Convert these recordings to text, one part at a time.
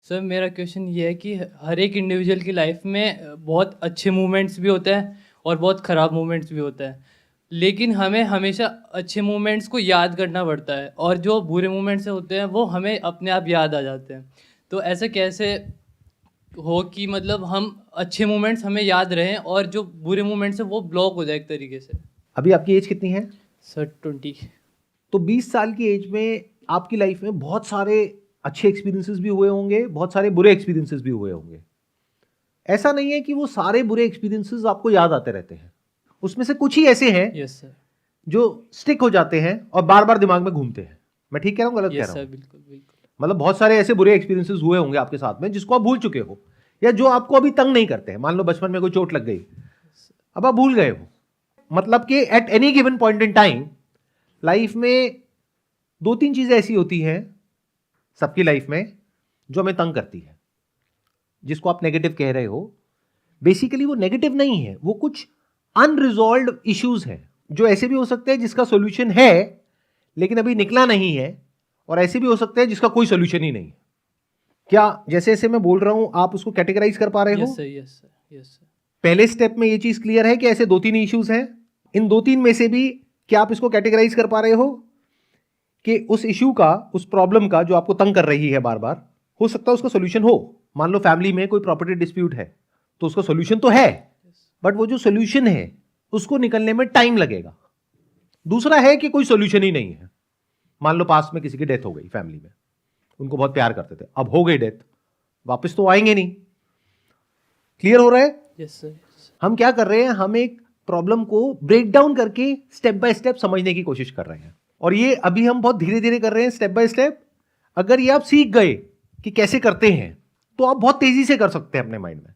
Sir मेरा question ये है कि हर एक इंडिविजुअल की लाइफ में बहुत अच्छे मोमेंट्स भी होते हैं और बहुत ख़राब मोमेंट्स भी होते हैं, लेकिन हमें हमेशा अच्छे मोमेंट्स को याद करना पड़ता है और जो बुरे मोमेंट्स होते हैं वो हमें अपने आप याद आ जाते हैं। तो ऐसे कैसे हो कि मतलब हम अच्छे मोमेंट्स हमें याद रहें और जो बुरे मोमेंट्स हैं वो ब्लॉक हो जाए एक तरीके से। अभी आपकी एज कितनी है? सर 20। तो 20 साल की एज में आपकी लाइफ में बहुत सारे अच्छे एक्सपीरियंसेस भी हुए होंगे, बहुत सारे बुरे एक्सपीरियंसेस भी हुए होंगे। ऐसा नहीं है कि वो सारे बुरे एक्सपीरियंसेस आपको याद आते रहते हैं, उसमें से कुछ ही ऐसे हैं यस सर। जो स्टिक हो जाते हैं और बार बार दिमाग में घूमते हैं। मैं ठीक कह रहा हूँ, गलत कह यस रहा सर, हूँ? बिल्कुल बिल्कुल। मतलब बहुत सारे ऐसे बुरे एक्सपीरियंसेस हुए होंगे आपके साथ में जिसको आप भूल चुके हो, या जो आपको अभी तंग नहीं करते हैं। मान लो बचपन में कोई चोट लग गई, अब आप भूल गए हो। मतलब कि at any given point in time life में दो तीन चीजें ऐसी होती हैं सबकी लाइफ में जो हमें तंग करती है, जिसको आप नेगेटिव कह रहे हो। बेसिकली वो नेगेटिव नहीं है, वो कुछ अनरिजॉल्व इश्यूज हैं जो ऐसे भी हो सकते हैं जिसका सॉल्यूशन है लेकिन अभी निकला नहीं है, और ऐसे भी हो सकते हैं जिसका कोई सॉल्यूशन ही नहीं है। क्या जैसे जैसे मैं बोल रहा हूं आप उसको कैटेगराइज कर पा रहे हो? Yes sir, yes sir, yes sir. पहले स्टेप में ये चीज क्लियर है कि ऐसे दो तीन इश्यूज हैं। इन दो तीन में से भी क्या आप इसको कैटेगराइज कर पा रहे हो कि उस इश्यू का, उस प्रॉब्लम का जो आपको तंग कर रही है बार बार, हो सकता है उसका सॉल्यूशन हो? मान लो फैमिली में कोई प्रॉपर्टी डिस्प्यूट है तो उसका सॉल्यूशन तो है, बट वो जो सॉल्यूशन है उसको निकलने में टाइम लगेगा। दूसरा है कि कोई सॉल्यूशन ही नहीं है। मान लो पास में किसी की डेथ हो गई फैमिली में, उनको बहुत प्यार करते थे, अब हो गई डेथ, वापस तो आएंगे नहीं। क्लियर हो रहा है? Yes sir. हम क्या कर रहे हैं, हम एक प्रॉब्लम को ब्रेक डाउन करके स्टेप बाय स्टेप समझने की कोशिश कर रहे हैं, और ये अभी हम बहुत धीरे धीरे कर रहे हैं, स्टेप बाय स्टेप। अगर ये आप सीख गए कि कैसे करते हैं तो आप बहुत तेजी से कर सकते हैं अपने माइंड में।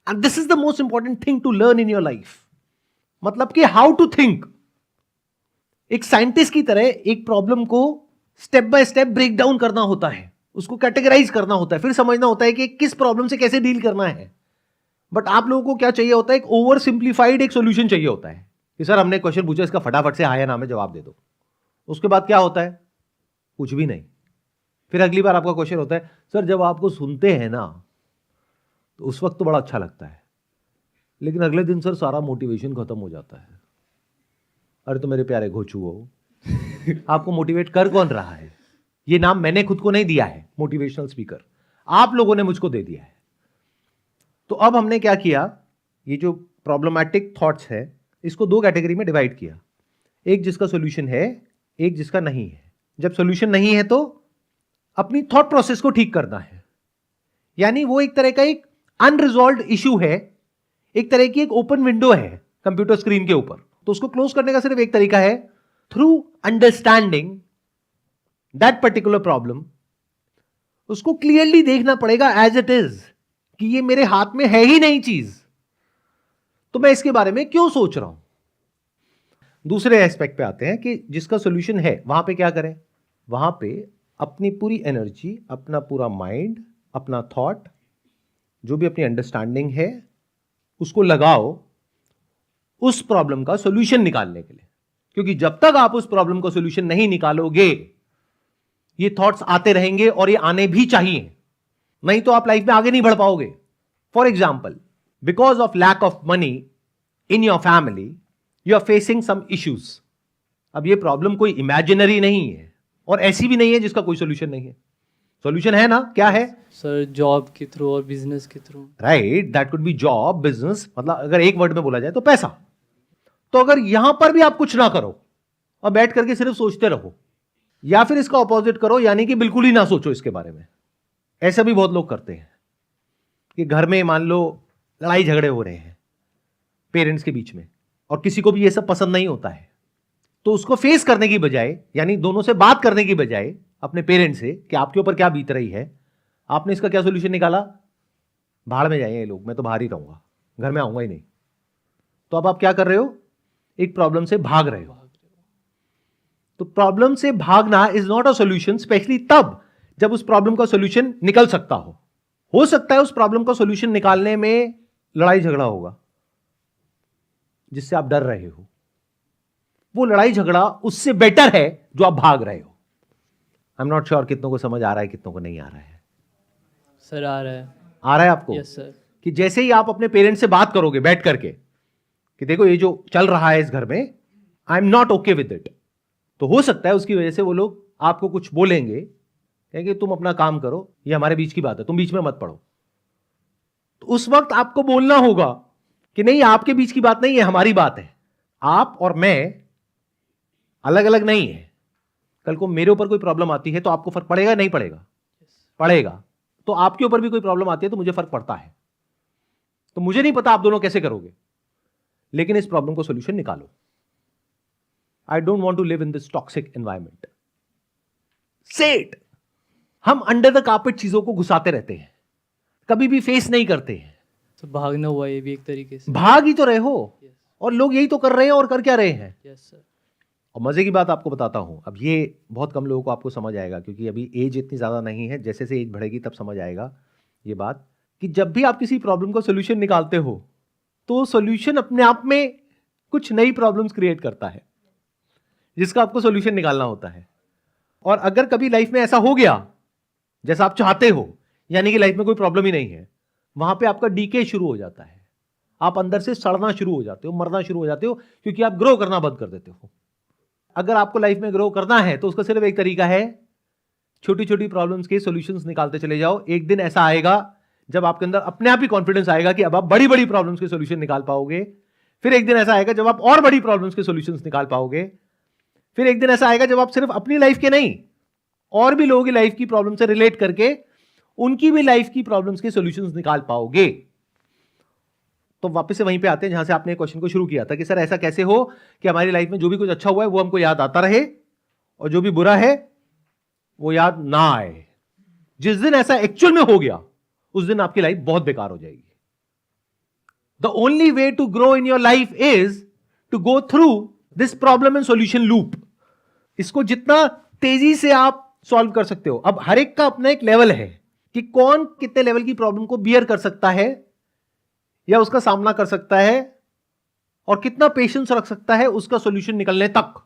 And this is the most important thing to learn in your life. मतलब कि हाउ टू थिंक। एक साइंटिस्ट की तरह एक प्रॉब्लम को step by step break down करना होता है, उसको कैटेगराइज करना होता है, फिर समझना होता है कि किस प्रॉब्लम से कैसे डील करना है। बट आप लोगों को क्या चाहिए होता है? एक ओवर सिंप्लीफाइड एक सोल्यूशन चाहिए होता है कि सर हमने क्वेश्चन पूछा, इसका फटाफट से हाँ या ना में जवाब दे दो। उसके बाद क्या होता है? कुछ भी नहीं। फिर अगली बार आपका क्वेश्चन होता है, सर जब आपको सुनते हैं ना तो उस वक्त तो बड़ा अच्छा लगता है, लेकिन अगले दिन सर सारा मोटिवेशन खत्म हो जाता है। अरे तो मेरे प्यारे घोचू हो, आपको मोटिवेट कर कौन रहा है? ये नाम मैंने खुद को नहीं दिया है, मोटिवेशनल स्पीकर आप लोगों ने मुझको दे दिया है। तो अब हमने क्या किया, ये जो प्रॉब्लमैटिक थॉट्स है इसको दो कैटेगरी में डिवाइड किया, एक जिसका सॉल्यूशन है, एक जिसका नहीं है। जब सॉल्यूशन नहीं है तो अपनी थॉट प्रोसेस को ठीक करना है, यानी वो एक तरह का एक अनरिजॉल्व्ड इश्यू है, एक तरह की एक ओपन विंडो है कंप्यूटर स्क्रीन के ऊपर। तो उसको क्लोज करने का सिर्फ एक तरीका है, through understanding that particular problem. उसको क्लियरली देखना पड़ेगा एज इट इज, कि ये मेरे हाथ में है ही नहीं चीज, तो मैं इसके बारे में क्यों सोच रहा हूं। दूसरे एस्पेक्ट पे आते हैं कि जिसका सॉल्यूशन है, वहां पे क्या करें? वहां पे अपनी पूरी एनर्जी, अपना पूरा माइंड, अपना थॉट, जो भी अपनी अंडरस्टैंडिंग है उसको लगाओ उस प्रॉब्लम का सॉल्यूशन निकालने के लिए। क्योंकि जब तक आप उस प्रॉब्लम का सॉल्यूशन नहीं निकालोगे ये थॉट्स आते रहेंगे, और ये आने भी चाहिए, नहीं तो आप लाइफ में आगे नहीं बढ़ पाओगे। For example, because of lack of money in your family you are facing some issues. अब ये प्रॉब्लम कोई इमेजिनरी नहीं है और ऐसी भी नहीं है जिसका कोई सॉल्यूशन नहीं है। सॉल्यूशन है ना? क्या है सर? जॉब के थ्रू और बिजनेस के through. Right, that could be job, business, मतलब अगर एक वर्ड में बोला जाए तो पैसा। तो अगर यहां पर भी आप कुछ ना करो और बैठ करके सिर्फ सोचते रहो, या फिर इसका ऑपोजिट करो, यानी कि बिल्कुल ही ना सोचो इसके बारे में। ऐसा भी बहुत लोग करते हैं कि घर में मान लो लड़ाई झगड़े हो रहे हैं पेरेंट्स के बीच में, और किसी को भी ये सब पसंद नहीं होता है, तो उसको फेस करने की बजाय, यानी दोनों से बात करने की बजाय अपने पेरेंट्स से कि आपके ऊपर क्या बीत रही है, आपने इसका क्या सोल्यूशन निकाला? भाड़ में जाए ये लोग, मैं तो बाहर ही रहूंगा, घर में आऊंगा ही नहीं। तो अब आप क्या कर रहे हो? एक प्रॉब्लम से भाग रहे हो। तो प्रॉब्लम से भागना is not a solution, specially तब जब उस प्रॉब्लम का सॉल्यूशन निकल सकता हो सकता है उस प्रॉब्लम का सॉल्यूशन निकालने में लड़ाई झगड़ा होगा जिससे आप डर रहे हो, वो लड़ाई झगड़ा उससे बेटर है जो आप भाग रहे हो। आई एम नॉट श्योर कितनों को समझ आ रहा है, कितनों को नहीं आ रहा है। सर आ रहा है। आ रहा है आपको? Yes sir. कि जैसे ही आप अपने पेरेंट्स से बात करोगे बैठ करके कि देखो ये जो चल रहा है इस घर में, I am not okay with it, तो हो सकता है उसकी वजह से वो लोग आपको कुछ बोलेंगे, कहेंगे तुम अपना काम करो, ये हमारे बीच की बात है, तुम बीच में मत पड़ो। तो उस वक्त आपको बोलना होगा कि नहीं, आपके बीच की बात नहीं है, हमारी बात है। आप और मैं अलग अलग नहीं है। कल को मेरे ऊपर कोई प्रॉब्लम आती है तो आपको फर्क पड़ेगा नहीं पड़ेगा? पड़ेगा। तो आपके ऊपर भी कोई प्रॉब्लम आती है तो मुझे फर्क पड़ता है। तो मुझे नहीं पता आप दोनों कैसे करोगे, लेकिन इस प्रॉब्लम को सोल्यूशन निकालो। I don't want to live in this toxic environment. Set. हम अंडर द कार्पेट चीजों को घुसाते रहते हैं, कभी भी फेस नहीं करते हैं। तो भागना हुआ ये भी एक तरीके से। भाग ही तो रहे हो, यस और लोग यही तो कर रहे हैं, और कर क्या रहे हैं। Yes sir. और मजे की बात आपको बताता हूं, अब ये बहुत कम लोगों को आपको समझ आएगा, क्योंकि अभी एज इतनी ज्यादा नहीं है। जैसे से एज बढ़ेगी तब समझ आएगा ये बात, कि जब भी आप किसी प्रॉब्लम का सोल्यूशन निकालते हो तो सोल्यूशन अपने आप में कुछ नई प्रॉब्लम्स क्रिएट करता है जिसका आपको सोल्यूशन निकालना होता है। और अगर कभी लाइफ में ऐसा हो गया जैसा आप चाहते हो, यानी कि लाइफ में कोई प्रॉब्लम ही नहीं है, वहां पे आपका डीके शुरू हो जाता है। आप अंदर से सड़ना शुरू हो जाते हो, मरना शुरू हो जाते हो, क्योंकि आप ग्रो करना बंद कर देते हो। अगर आपको लाइफ में ग्रो करना है तो उसका सिर्फ एक तरीका है, छोटी छोटी प्रॉब्लम्स के सॉल्यूशंस निकालते चले जाओ। एक दिन ऐसा आएगा जब आपके अंदर अपने आप ही कॉन्फिडेंस आएगा कि अब आप बड़ी बड़ी प्रॉब्लम्स के सॉल्यूशन निकाल पाओगे। फिर एक दिन ऐसा आएगा जब आप और बड़ी प्रॉब्लम्स के सॉल्यूशंस निकाल पाओगे। फिर एक दिन ऐसा आएगा जब आप सिर्फ अपनी लाइफ के नहीं, और भी लोगों की लाइफ की प्रॉब्लम से रिलेट करके उनकी भी लाइफ की प्रॉब्लम्स के सॉल्यूशंस निकाल पाओगे। तो वापस से वहीं पे आते हैं जहां से आपने क्वेश्चन को शुरू किया था कि सर ऐसा कैसे हो कि हमारी लाइफ में जो भी कुछ अच्छा हुआ है वो हमको याद आता रहे, और जो भी बुरा है वो याद ना आए। जिस दिन ऐसा एक्चुअल में हो गया उस दिन आपकी लाइफ बहुत बेकार हो जाएगी। The only way to grow in your life is to go through this problem and solution loop. इसको जितना तेजी से आप सॉल्व कर सकते हो। अब हर एक का अपना एक लेवल है कि कौन कितने लेवल की प्रॉब्लम को बियर कर सकता है या उसका सामना कर सकता है, और कितना पेशेंस रख सकता है उसका सॉल्यूशन निकलने तक।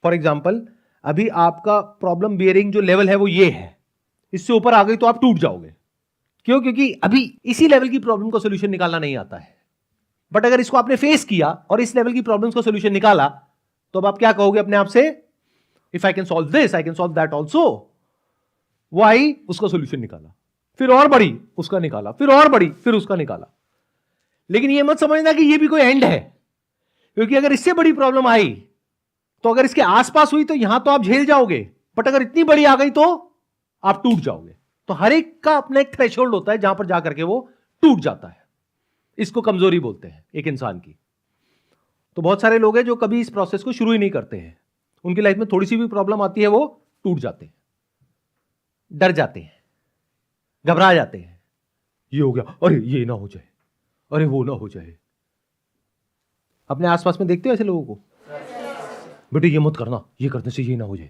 फॉर एग्जांपल, अभी आपका प्रॉब्लम बियरिंग जो लेवल है वो ये है, इससे ऊपर आ गई तो आप टूट जाओगे। क्यों? क्योंकि अभी इसी लेवल की प्रॉब्लम का सॉल्यूशन निकालना नहीं आता है। बट अगर इसको आपने फेस किया और इस लेवल की प्रॉब्लम्स का सॉल्यूशन निकाला, तो अब आप क्या कहोगे अपने आप से? If I can solve this I can solve that also. Why? उसका सॉल्यूशन निकाला, फिर और बड़ी उसका निकाला, फिर और बड़ी, फिर उसका निकाला। लेकिन ये मत समझना कि ये भी कोई एंड है, क्योंकि अगर इससे बड़ी प्रॉब्लम आई तो अगर इसके आसपास हुई तो यहां तो आप झेल जाओगे, बट अगर इतनी बड़ी आ गई तो आप टूट जाओगे। तो हर एक का अपना एक थ्रेशोल्ड होता है जहां पर जाकर के वो टूट जाता है। इसको कमजोरी बोलते हैं एक इंसान की। तो बहुत सारे लोग हैं जो कभी इस प्रोसेस को शुरू ही नहीं करते हैं। उनकी लाइफ में थोड़ी सी भी प्रॉब्लम आती है वो टूट जाते हैं, डर जाते हैं, घबरा जाते हैं। ये हो गया, अरे ये ना हो जाए, अरे वो ना हो जाए। अपने आसपास में देखते हो ऐसे लोगों को? बेटे ये मत करना, ये करने से ये ना हो जाए,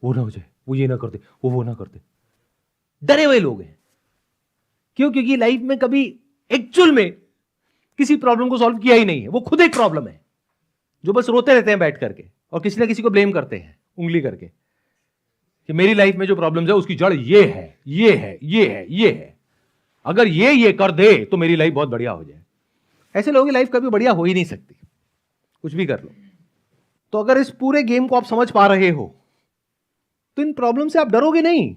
वो ना हो जाए, वो ये ना कर दे, वो ना कर दे। डरे हुए लोग हैं। क्यों? क्योंकि लाइफ में कभी एक्चुअल में किसी प्रॉब्लम को सॉल्व किया ही नहीं है। वो खुद एक प्रॉब्लम है जो बस रोते रहते हैं बैठ करके, और किसी ना किसी को ब्लेम करते हैं उंगली करके कि मेरी लाइफ में जो प्रॉब्लम्स है उसकी जड़ ये है, ये है, ये है, ये है। अगर ये कर दे तो मेरी लाइफ बहुत बढ़िया हो जाए। ऐसे लोगों की लाइफ कभी बढ़िया हो ही नहीं सकती, कुछ भी कर लो। तो अगर इस पूरे गेम को आप समझ पा रहे हो तो इन प्रॉब्लम से आप डरोगे नहीं,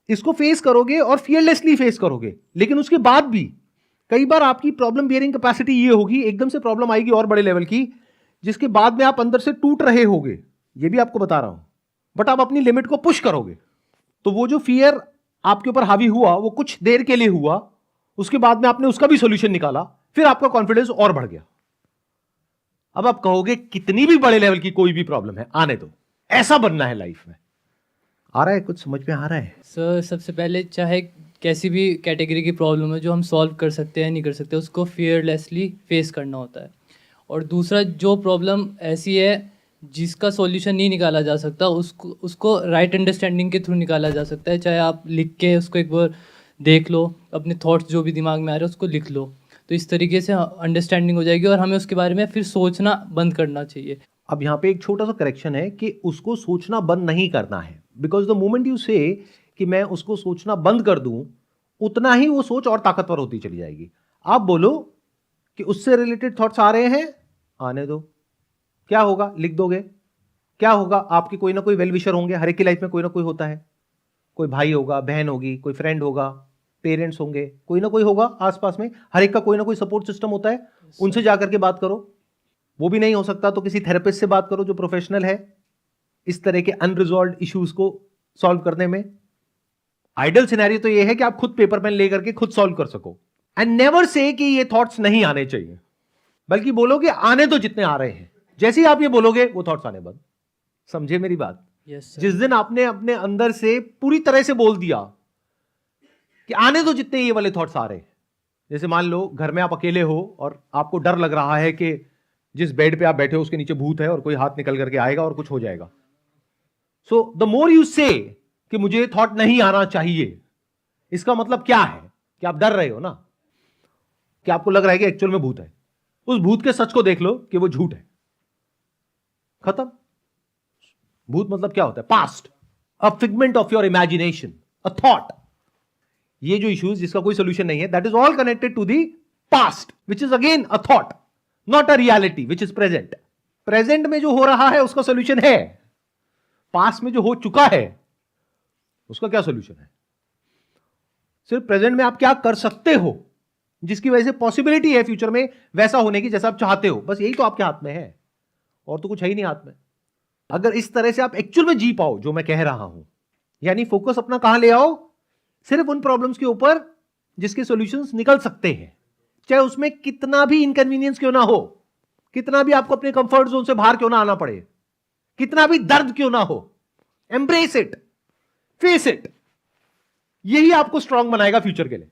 इसको फेस करोगे और फियरलेसली फेस करोगे। लेकिन उसके बाद भी कई बार आपकी प्रॉब्लम बियरिंग कैपेसिटी ये होगी, एकदम से प्रॉब्लम आएगी और बड़े लेवल की, जिसके बाद में आप अंदर से टूट रहे होगे, ये भी आपको बता रहा हूं। बट आप अपनी लिमिट को पुश करोगे तो वो जो फियर आपके ऊपर हावी हुआ वो कुछ देर के लिए हुआ, उसके बाद में आपने उसका भी सॉल्यूशन निकाला, फिर आपका कॉन्फिडेंस और बढ़ गया। अब आप कहोगे कितनी भी बड़े लेवल की कोई भी प्रॉब्लम है, आने दो, ऐसा बनना है लाइफ में। आ रहा है? कुछ समझ में आ रहा है? सर सबसे पहले चाहे कैसी भी कैटेगरी की प्रॉब्लम है जो हम सॉल्व कर सकते हैं नहीं कर सकते, उसको फियरलेसली फेस करना होता है। और दूसरा, जो प्रॉब्लम ऐसी है जिसका सॉल्यूशन नहीं निकाला जा सकता, उसको राइट अंडरस्टैंडिंग के थ्रू निकाला जा सकता है। चाहे आप लिख के उसको एक बार देख लो, अपने थॉट्स जो भी दिमाग में आ रहे हैं उसको लिख लो, तो इस तरीके से अंडरस्टैंडिंग हो जाएगी और हमें उसके बारे में फिर सोचना बंद करना चाहिए। अब यहाँ पे एक छोटा सा करेक्शन है कि उसको सोचना बंद नहीं करना है, बिकॉज द मोमेंट यू से कि मैं उसको सोचना बंद कर दूं, उतना ही वो सोच और ताकतवर होती चली जाएगी। आप बोलो कि उससे रिलेटेड थॉट्स आ रहे हैं, आने दो। क्या होगा? लिख दोगे। क्या होगा? आपके कोई ना कोई वेल विशर होंगे, हर एक की लाइफ में कोई ना कोई होता है। कोई भाई होगा, बहन होगी, कोई फ्रेंड होगा, पेरेंट्स होंगे, कोई ना कोई होगा आसपास में। हर एक का कोई ना कोई सपोर्ट सिस्टम होता है। उनसे जाकर के बात करो। वो भी नहीं हो सकता तो किसी थेरेपिस्ट से बात करो जो प्रोफेशनल है इस तरह के अनरिजॉल्व इश्यूज को सॉल्व करने में। आइडियल सिनेरियो तो ये है कि आप खुद पेपर पेन लेकर के खुद सॉल्व कर सको। एंड नेवर से कि ये थॉट्स नहीं आने चाहिए, बल्कि बोलोगे आने तो जितने आ रहे हैं। जैसे ही आप ये बोलोगे वो थॉट्स आने बंद। समझे मेरी बात? यस जिस दिन आपने अपने अंदर से पूरी तरह से बोल दिया कि आने तो जितने ये वाले थॉट्स आ रहे हैं, जैसे मान लो घर में आप अकेले हो और आपको डर लग रहा है कि जिस बेड पे आप बैठे हो उसके नीचे भूत है और कोई हाथ निकल करके आएगा और कुछ हो जाएगा। सो द मोर यू से कि मुझे थॉट नहीं आना चाहिए, इसका मतलब क्या है कि आप डर रहे हो ना, कि आपको लग रहा है कि एक्चुअल में भूत है। उस भूत के सच को देख लो कि वो झूठ है, खत्म। भूत मतलब क्या होता है? Past, a figment of your imagination, a thought. ये जो इश्यूज जिसका कोई सोल्यूशन नहीं है, that is all connected to the past which is again a thought, not a reality which is present. Present में जो हो रहा है उसका सोल्यूशन है, पास्ट में जो हो चुका है उसका क्या सोल्यूशन है? सिर्फ प्रेजेंट में आप क्या कर सकते हो जिसकी वजह से पॉसिबिलिटी है फ्यूचर में वैसा होने की जैसा आप चाहते हो। बस यही तो आपके हाथ में है, और तो कुछ है ही नहीं हाथ में। अगर इस तरह से आप एक्चुअल में जी पाओ जो मैं कह रहा हूं, यानी फोकस अपना कहां ले आओ? सिर्फ उन प्रॉब्लम्स के ऊपर जिसके सॉल्यूशंस निकल सकते हैं, चाहे उसमें कितना भी इनकन्वीनियंस क्यों ना हो, कितना भी आपको अपने कंफर्ट जोन से बाहर क्यों ना आना पड़े, कितना भी दर्द क्यों ना हो। Embrace it, face it. यही आपको स्ट्रांग बनाएगा फ्यूचर के लिए।